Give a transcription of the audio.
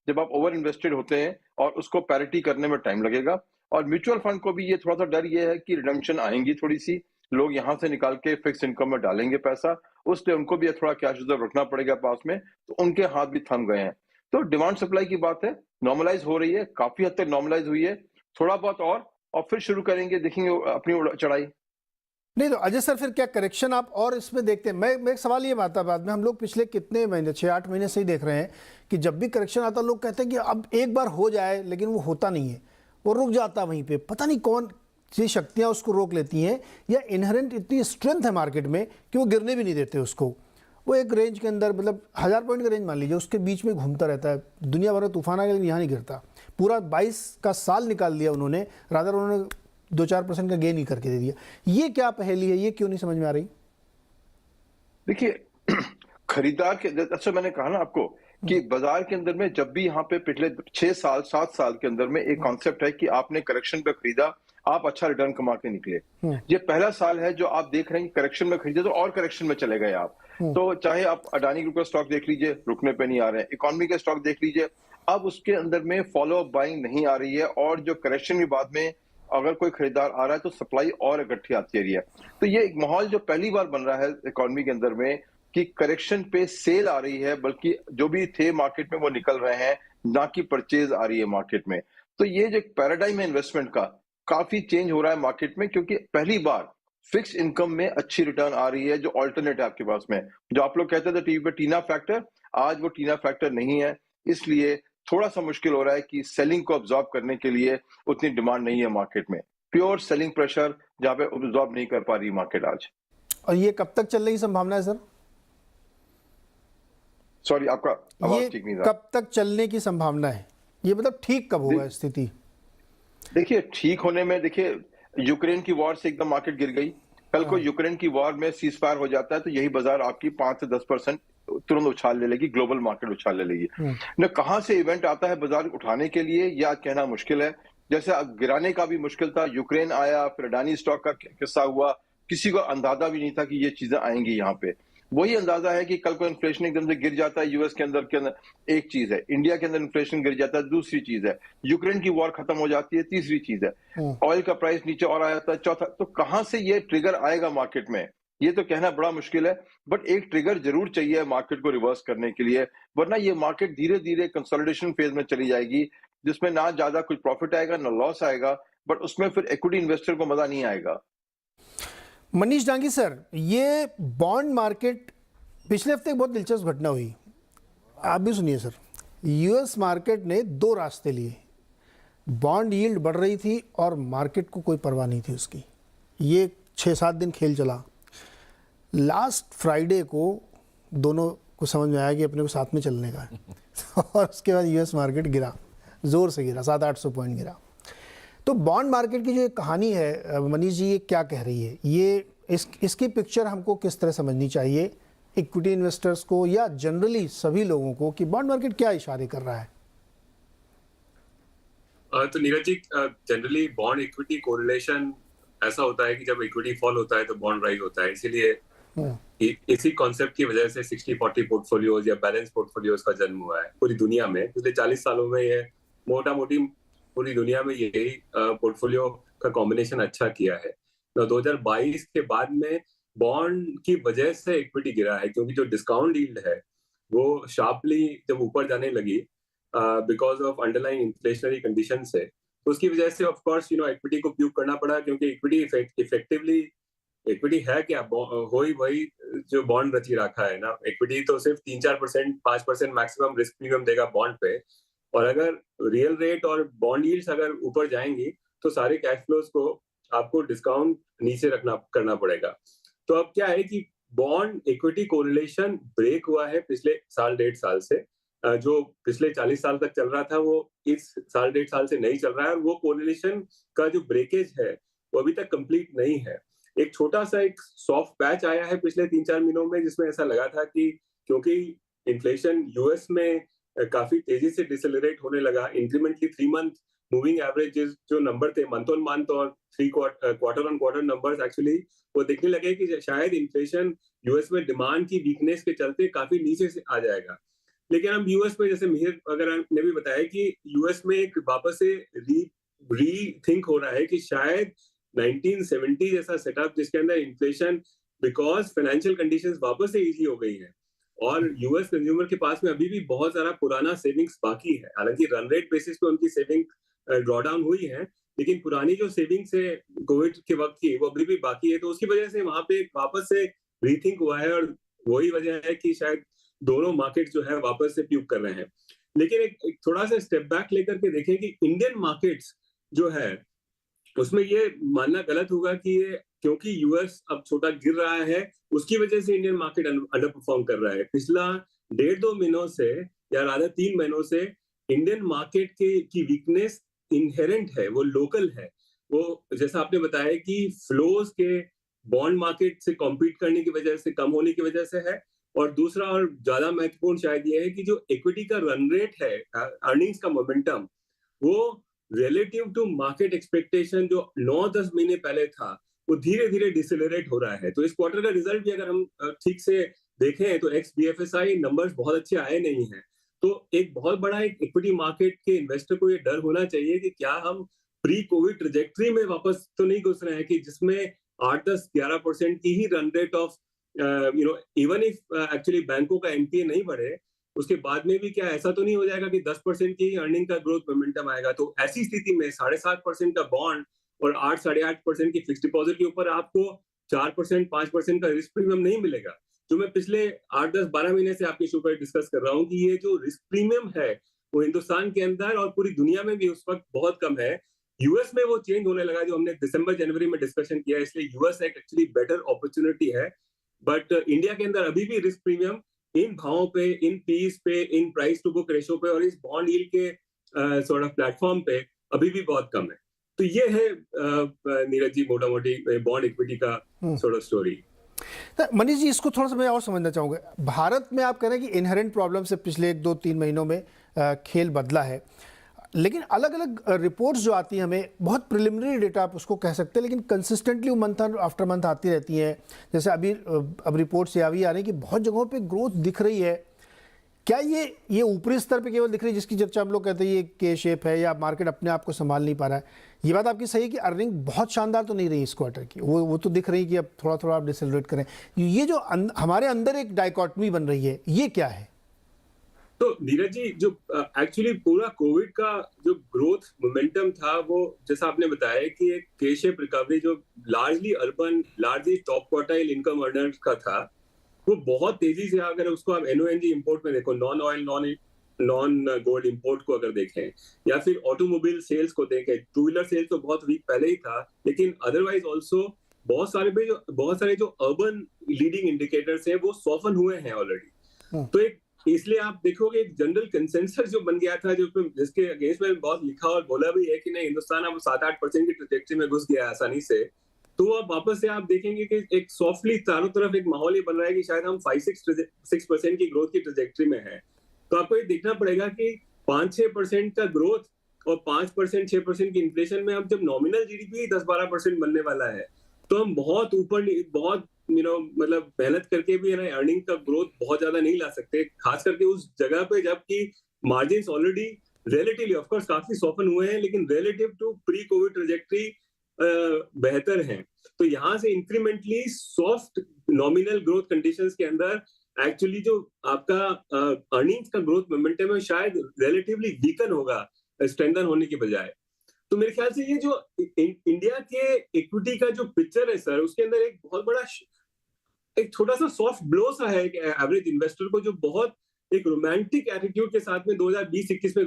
जब आप over invested होते हैं और उसको पैरिटी करने में टाइम लगेगा। और म्यूचुअल फंड को भी ये थोड़ा-सा डर ये है कि रिडम्पशन आएँगी थोड़ी-सी, लोग यहाँ से निकाल के फिक्स्ड इनकम में डालेंगे पैसा, उससे उनको भी थोड़ा कैश रिज़र्व रखना पड़ेगा पास में, तो उनके हाथ भी थम गए हैं। तो डिमांड सप्लाई की बात है, नॉर्मलाइज़ हो रही है, काफ़ी हद तक नॉर्मलाइज़ हुई है, थोड़ा बहुत और फिर शुरू करेंगे, देखेंगे अपनी चढ़ाई। नहीं तो अजय सर, फिर क्या करेक्शन आप और इसमें देखते हैं? मैं एक सवाल ये आता है बाद में, हम लोग पिछले कितने महीने, 6-8 महीने से ही देख रहे हैं कि जब भी करेक्शन आता है लोग कहते हैं कि अब एक बार हो जाए, लेकिन वो होता नहीं है, वो रुक जाता है वहीं पे। पता नहीं कौन सी शक्तियां उसको रोक लेती हैं, या इनहेरेंट इतनी स्ट्रेंथ है मार्केट में कि वो गिरने भी नहीं देते उसको। वो एक रेंज के अंदर, मतलब 1000 पॉइंट का रेंज मान लीजिए, उसके बीच में घूमता रहता है, दुनिया भर में तूफान आ गया लेकिन यहाँ नहीं गिरता। पूरा 22 का साल निकाल दिया उन्होंने, रादर उन्होंने 2-4% का गेन ही करके दे दिया। ये क्या पहेली है, ये क्यों नहीं समझ में आ रही? देखिए खरीदार के, अच्छा मैंने कहा ना आपको कि बाजार के अंदर में जब भी यहाँ पे पिछले 6 साल 7 साल के अंदर में एक कॉन्सेप्ट है कि आपने करेक्शन पे खरीदा, आप अच्छा रिटर्न कमा के निकले। ये पहला साल है जो आप देख रहे हैं कि करेक्शन में खरीदे तो और करेक्शन में चले गए आप। तो चाहे आप अडानी ग्रुप का स्टॉक देख लीजिए, रुकने पे नहीं आ रहे हैं, इकोनॉमी के स्टॉक देख लीजिए, अब उसके अंदर में फॉलो अप बाइंग नहीं आ रही है, और जो करेक्शन के बाद में अगर कोई खरीदार आ रहा है तो सप्लाई और इकट्ठी आती रही है। तो ये एक माहौल जो पहली बार बन रहा है इकोनॉमी के अंदर में कि करेक्शन पे सेल आ रही है, बल्कि जो भी थे मार्केट में वो निकल रहे हैं, ना कि परचेज आ रही है मार्केट में। तो ये जो एक पैराडाइम है इन्वेस्टमेंट का, काफी चेंज हो रहा है मार्केट में, क्योंकि पहली बार फिक्स इनकम में अच्छी रिटर्न आ रही है, जो ऑल्टरनेट है आपके पास में। जो आप लोग कहते थे टीवी पे टीना फैक्टर, आज वो टीना फैक्टर नहीं है, इसलिए थोड़ा सा मुश्किल हो रहा है कि सेलिंग को अब्सॉर्ब करने के लिए उतनी डिमांड नहीं है मार्केट में। प्योर सेलिंग प्रेशर जहाँ पे अब्सॉर्ब नहीं कर पा रही मार्केट आज। और ये कब तक चलने की संभावना है सर? सॉरी, आपका आवाज ये ठीक नहीं था। कब तक चलने की संभावना है? ये मतलब ठीक कब होगा स्थिति? देखिए ठीक होने में, देखिए यूक्रेन की वॉर से एकदम मार्केट गिर गई। कल को यूक्रेन की वॉर में सीज फायर हो जाता है तो यही बाजार आपकी 5 से 10% तुरंत उछाल ले लेगी, ग्लोबल मार्केट उछाल ले लेगी। न कहां से इवेंट आता है बाजार उठाने के लिए, या कहना मुश्किल है। जैसे गिराने का भी मुश्किल था, यूक्रेन आया, फिर अडानी स्टॉक का किस्सा हुआ, किसी को अंदाजा भी नहीं था कि ये चीजें आएंगी यहाँ पे। वही अंदाजा है कि कल को इन्फ्लेशन एकदम से गिर जाता है यूएस के अंदर एक चीज है, इंडिया के अंदर इन्फ्लेशन गिर जाता है दूसरी चीज है, यूक्रेन की वॉर खत्म हो जाती है तीसरी चीज है, ऑयल का प्राइस नीचे और आ जाता है चौथा। तो कहां से ये ट्रिगर आएगा मार्केट में, ये तो कहना बड़ा मुश्किल है। बट एक ट्रिगर जरूर चाहिए मार्केट को रिवर्स करने के लिए, वरना ये मार्केट धीरे धीरे कंसोलिडेशन फेज में चली जाएगी, जिसमें ना ज्यादा कुछ प्रॉफिट आएगा ना लॉस आएगा, बट उसमें फिर इक्विटी इन्वेस्टर को मजा नहीं आएगा। मनीष डांगी सर, ये बॉन्ड मार्केट, पिछले हफ्ते एक बहुत दिलचस्प घटना हुई, आप भी सुनिए सर। यूएस मार्केट ने 2 रास्ते लिए, बॉन्ड यील्ड बढ़ रही थी और मार्केट को कोई परवाह नहीं थी उसकी। ये 6-7 दिन खेल चला। लास्ट फ्राइडे को दोनों को समझ में आया कि अपने को साथ में चलने का है और उसके बाद यूएस मार्केट गिरा, ज़ोर से गिरा, 700-800 पॉइंट गिरा। तो बॉन्ड मार्केट की जो एक कहानी है मनीष जी, ये क्या कह रही है? ये इसकी पिक्चर हमको किस तरह समझनी चाहिए, इक्विटी इन्वेस्टर्स को या जनरली सभी लोगों को, कि बॉन्ड मार्केट क्या इशारे कर रहा है? तो Neeraj ji, generally bond equity correlation ऐसा होता है कि जब इक्विटी फॉल होता है तो बॉन्ड राइज होता है। इसीलिए इसी कॉन्सेप्ट की वजह से 60-40 पोर्टफोलियोज या बैलेंस पोर्टफोलियोज का जन्म हुआ है पूरी दुनिया में। पिछले 40 सालों में ये मोटा मोटी पूरी दुनिया में यही पोर्टफोलियो का कॉम्बिनेशन अच्छा किया है। 2022 के बाद में बॉन्ड की वजह से इक्विटी गिरा है, क्योंकि जो डिस्काउंट यील्ड है वो शार्पली जब ऊपर जाने लगी because of underlying inflationary condition से, तो उसकी वजह से ऑफ कोर्स इक्विटी को प्यूक करना पड़ा, क्योंकि इक्विटी इफेक्टिवली इक्विटी है क्या, हो ही वही जो बॉन्ड रची रखा है ना। इक्विटी तो सिर्फ 3-4%, 5% मैक्सिमम रिस्क प्रीमियम देगा बॉन्ड पे, और अगर रियल रेट और बॉन्ड यील्ड्स अगर ऊपर जाएंगी तो सारे कैश फ्लोज को आपको डिस्काउंट नीचे करना पड़ेगा। तो अब क्या है कि बॉन्ड इक्विटी कोरिलेशन ब्रेक हुआ है पिछले 1.5 साल से। जो पिछले 40 साल तक चल रहा था वो इस 1.5 साल से नहीं चल रहा है, और वो कोरिलेशन का जो ब्रेकेज है वो अभी तक कंप्लीट नहीं है। एक छोटा सा एक सॉफ्ट पैच आया है पिछले 3-4 महीनों में, जिसमें ऐसा लगा था कि क्योंकि इन्फ्लेशन यूएस में काफी तेजी से डिसेलरेट होने लगा, इंक्रीमेंटली 3 मंथ मूविंग एवरेजेस जो नंबर थे मंथ ऑन मंथ और 3 quarter on quarter numbers actually वो देखने लगे कि शायद इन्फ्लेशन यूएस में डिमांड की वीकनेस के चलते काफी नीचे से आ जाएगा। लेकिन अब यूएस में जैसे मिहिर वगैरह ने भी बताया कि यूएस में एक वापस से रीथिंक हो रहा है कि शायद 1970 जैसा सेटअप जिसके अंदर इन्फ्लेशन बिकॉज फाइनेंशियल कंडीशंस वापस से इजी हो गई है और यूएस कंज्यूमर के पास में अभी भी बहुत सारा पुराना सेविंग्स बाकी है, हालांकि रन रेट बेसिस पे उनकी सेविंग ड्रॉ डाउन हुई है, लेकिन पुरानी जो सेविंग्स है कोविड के वक्त की वो अभी भी बाकी है, तो उसकी वजह से वहां पे वापस से रीथिंक हुआ है और वही वजह है कि शायद दोनों मार्केट जो है वापस से प्यूक कर रहे हैं। लेकिन एक थोड़ा सा स्टेप बैक लेकर के देखें कि इंडियन मार्केट्स जो है उसमें ये मानना गलत होगा कि ये क्योंकि यूएस अब छोटा गिर रहा है उसकी वजह से इंडियन मार्केट अंडर परफॉर्म कर रहा है। पिछला 1.5-2 महीनों से या राधा 3 महीनों से इंडियन मार्केट की वीकनेस इनहेरेंट है, वो लोकल है। वो जैसा आपने बताया कि फ्लोज के बॉन्ड मार्केट से कॉम्पीट करने की वजह से कम होने की वजह से है, और दूसरा और ज्यादा महत्वपूर्ण शायद ये है कि जो इक्विटी का रन रेट है, अर्निंग्स का मोमेंटम, वो रिलेटिव टू मार्केट एक्सपेक्टेशन जो 9-10 महीने पहले था वो धीरे धीरे डिसेलरेट हो रहा है। तो इस क्वार्टर का रिजल्ट भी अगर हम ठीक से देखें तो एक्स बीएफएसआई नंबर्स बहुत अच्छे आए नहीं हैं। तो एक बहुत बड़ा एक इक्विटी मार्केट के इन्वेस्टर को ये डर होना चाहिए कि क्या हम प्री कोविड ट्रेजेक्टरी में वापस तो नहीं घुस रहे हैं कि जिसमें 8-10-11% की ही run rate of even if actually बैंकों का एनपीए नहीं बढ़े उसके बाद में भी क्या ऐसा तो नहीं हो जाएगा कि 10% की अर्निंग का ग्रोथ मोमेंटम आएगा। तो ऐसी स्थिति में 7.5% का बॉन्ड और 8-8.5% की फिक्स डिपॉजिट के ऊपर आपको 4%, 5% का रिस्क प्रीमियम नहीं मिलेगा। जो मैं पिछले 8-10-12 महीने से आपके शो पर डिस्कस कर रहा हूँ कि ये जो रिस्क प्रीमियम है वो हिंदुस्तान के अंदर और पूरी दुनिया में भी उस वक्त बहुत कम है। यूएस में वो चेंज होने लगा जो हमने दिसंबर जनवरी में डिस्कशन किया, इसलिए यूएस एक एक्चुअली बेटर अपॉर्चुनिटी है। बट इंडिया के अंदर अभी भी रिस्क प्रीमियम इन भावों पे, इन पीस पे, इन प्राइस टू बुक रेशो पे और इस बॉन्ड यील्ड के सॉर्ट ऑफ प्लेटफॉर्म पे अभी भी बहुत कम है। तो ये है नीरज जी मोटा मोटी बॉन्ड इक्विटी का sort of story. Manish ji, इसको थोड़ा सा मैं और समझना चाहूँगा। भारत में आप कह रहे हैं कि इनहेरेंट प्रॉब्लम से पिछले 1-2-3 महीनों में खेल बदला है, लेकिन अलग अलग रिपोर्ट्स जो आती हैं हमें, बहुत प्रिलिमिनरी डेटा आप उसको कह सकते हैं, लेकिन कंसिस्टेंटली वो मंथ आफ्टर मंथ आती रहती हैं। जैसे अभी अब रिपोर्ट्स ये आ रही है कि बहुत जगहों पे ग्रोथ दिख रही है। क्या ये ऊपरी स्तर पे केवल दिख रही है जिसकी चर्चा हम लोग कहते हैं ये के शेप है, या मार्केट अपने आप को संभाल नहीं पा रहा है? ये बात आपकी सही है कि अर्निंग बहुत शानदार तो नहीं रही इस क्वार्टर की, वो तो दिख रही कि अब थोड़ा थोड़ा आप डिसेलरेट करें। ये जो हमारे अंदर एक डाइकोटमी बन रही है, ये क्या है? तो नीरज जी, जो एक्चुअली पूरा कोविड का जो ग्रोथ मोमेंटम था वो जैसा आपने बताया कि एक के शेप रिकवरी जो largely urban, largely top quartile income earners का था, वो बहुत तेजी से, अगर उसको आप एनओएनजी इंपोर्ट में देखो, non oil non gold import को अगर देखें या फिर ऑटोमोबाइल सेल्स को देखें, टू व्हीलर सेल्स तो बहुत वीक पहले ही था, लेकिन अदरवाइज ऑल्सो बहुत सारे जो अर्बन लीडिंग इंडिकेटर्स हैं वो सॉफन हुए हैं ऑलरेडी। तो एक इसलिए आप देखोगे एक जनरल कंसेंसस जो बन गया था, जिसके अगेंस्ट में बहुत लिखा और बोला भी है कि नहीं हिंदुस्तान अब 7-8% की ट्रैजेक्टरी में घुस गया आसानी से, तो अब वापस से आप देखेंगे कि एक सॉफ्टली चारों तरफ एक माहौल ही बन रहा है कि शायद हम 5-6% की ग्रोथ की ट्रैजेक्टरी में है। तो आपको ये देखना पड़ेगा कि 5-6% का ग्रोथ और 5%-6% की इन्फ्लेशन में अब जब नॉमिनल जीडीपी 10-12% बनने वाला है, तो हम बहुत ऊपर, बहुत मतलब मेहनत करके भी अर्निंग का ग्रोथ बहुत ज्यादा नहीं ला सकते, खास करके उस जगह पे जबकि margins already relatively of course काफी सॉफन हुए हैं, लेकिन relative to pre COVID trajectory बेहतर हैं। तो यहां से incrementally soft nominal growth conditions के अंदर एक्चुअली जो आपका अर्निंग्स का ग्रोथ मोमेंटम है शायद रिलेटिवली वीकन होगा स्ट्रेंथन होने की बजाय। तो मेरे ख्याल से ये जो इंडिया के इक्विटी का जो पिक्चर है सर, उसके अंदर एक बहुत बड़ा एक छोटा सा सॉफ्ट ब्लो सा है एवरेज इन्वेस्टर को, जो बहुत एक रोमांटिक एटीट्यूड के साथ में 2020-21 में